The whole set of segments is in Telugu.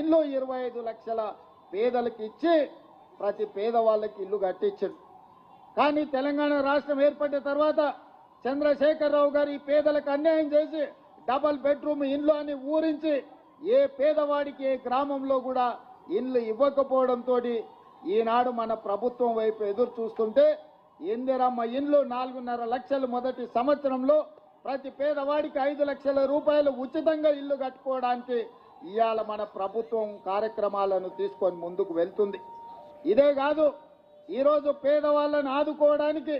ఇల్లు 25 లక్షల పేదలకు ఇచ్చి ప్రతి పేదవాళ్ళకి ఇల్లు కట్టించాడు. కానీ తెలంగాణ రాష్ట్రం ఏర్పడిన తర్వాత చంద్రశేఖరరావు గారు ఈ పేదలకు అన్యాయం చేసి డబల్ బెడ్రూమ్ ఇల్లు అని ఊరించి ఏ పేదవాడికి ఏ గ్రామంలో కూడా ఇల్లు ఇవ్వకపోవడంతో ఈనాడు మన ప్రభుత్వం వైపు ఎదురు చూస్తుంటే ఇందిరమ్మ ఇల్లు 4.5 లక్షలు మొదటి సంవత్సరంలో ప్రతి పేదవాడికి 5 లక్షల రూపాయలు ఉచితంగా ఇల్లు కట్టుకోవడానికి ఇవాళ మన ప్రభుత్వం కార్యక్రమాలను తీసుకొని ముందుకు వెళ్తుంది. ఇదే కాదు, ఈరోజు పేదవాళ్ళని ఆదుకోవడానికి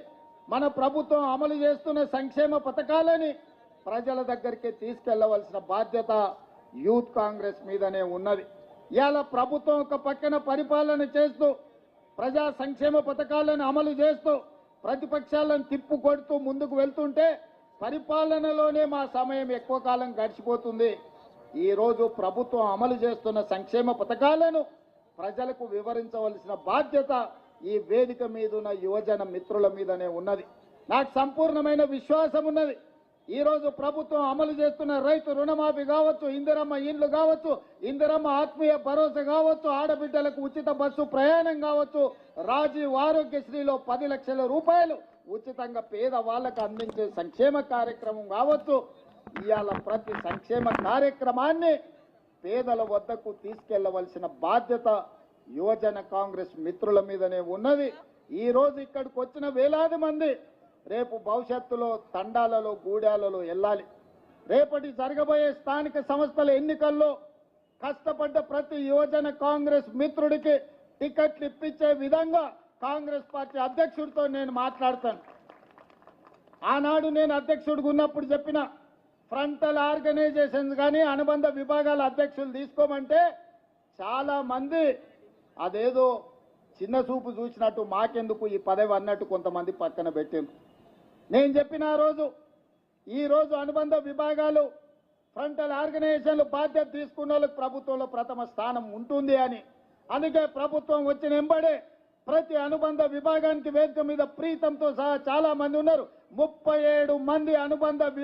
మన ప్రభుత్వం అమలు చేస్తున్న సంక్షేమ పథకాలని ప్రజల దగ్గరికి తీసుకెళ్లవలసిన బాధ్యత యూత్ కాంగ్రెస్ మీదనే ఉన్నది. ఇవాళ ప్రభుత్వం ఒక పక్కన పరిపాలన చేస్తూ ప్రజా సంక్షేమ పథకాలను అమలు చేస్తూ ప్రతిపక్షాలను తిప్పు కొడుతూ ముందుకు వెళ్తుంటే పరిపాలనలోనే మా సమయం ఎక్కువ కాలం గడిచిపోతుంది. ఈరోజు ప్రభుత్వం అమలు చేస్తున్న సంక్షేమ పథకాలను ప్రజలకు వివరించవలసిన బాధ్యత ఈ వేదిక మీద ఉన్న యువజన మిత్రుల మీదనే ఉన్నది. నాకు సంపూర్ణమైన విశ్వాసం ఉన్నది. ఈరోజు ప్రభుత్వం అమలు చేస్తున్న రైతు రుణమాఫీ కావచ్చు, ఇందిరమ్మ ఇండ్లు కావచ్చు, ఇందిరమ్మ ఆత్మీయ భరోసా కావచ్చు, ఆడబిడ్డలకు ఉచిత బస్సు ప్రయాణం కావచ్చు, రాజీవ్ ఆరోగ్యశ్రీలో 10 లక్షల రూపాయలు ఉచితంగా పేద వాళ్ళకు అందించే సంక్షేమ కార్యక్రమం కావచ్చు. ఇవాళ ప్రతి సంక్షేమ కార్యక్రమాన్ని పేదల వద్దకు తీసుకెళ్లవలసిన బాధ్యత యువజన కాంగ్రెస్ మిత్రుల మీదనే ఉన్నది. ఈ రోజు ఇక్కడికి వచ్చిన వేలాది మంది రేపు భవిష్యత్తులో తండాలలో గూడాలలో వెళ్ళాలి. రేపటి జరగబోయే స్థానిక సంస్థల ఎన్నికల్లో కష్టపడ్డ ప్రతి యువజన కాంగ్రెస్ మిత్రుడికి టికెట్లు ఇప్పించే విధంగా కాంగ్రెస్ పార్టీ అధ్యక్షుడితో నేను మాట్లాడతాను. ఆనాడు నేను అధ్యక్షుడిగా ఉన్నప్పుడు చెప్పిన ఫ్రంటల్ ఆర్గనైజేషన్స్ కానీ అనుబంధ విభాగాల అధ్యక్షులు తీసుకోమంటే చాలా మంది అదేదో చిన్న చూపు చూసినట్టు మాకెందుకు ఈ పదవి అన్నట్టు కొంతమంది పక్కన పెట్టింది. నేను చెప్పిన ఈ రోజు అనుబంధ విభాగాలు ఫ్రంటల్ ఆర్గనైజేషన్లు బాధ్యత తీసుకున్న వాళ్ళకి ప్రభుత్వంలో ప్రథమ స్థానం ఉంటుంది అని. అందుకే ప్రభుత్వం వచ్చిన వెంబడే ప్రతి అనుబంధ విభాగానికి వేదిక మీద ప్రీతంతో సహా చాలా మంది ఉన్నారు. 37 మంది అనుబంధ విభాగ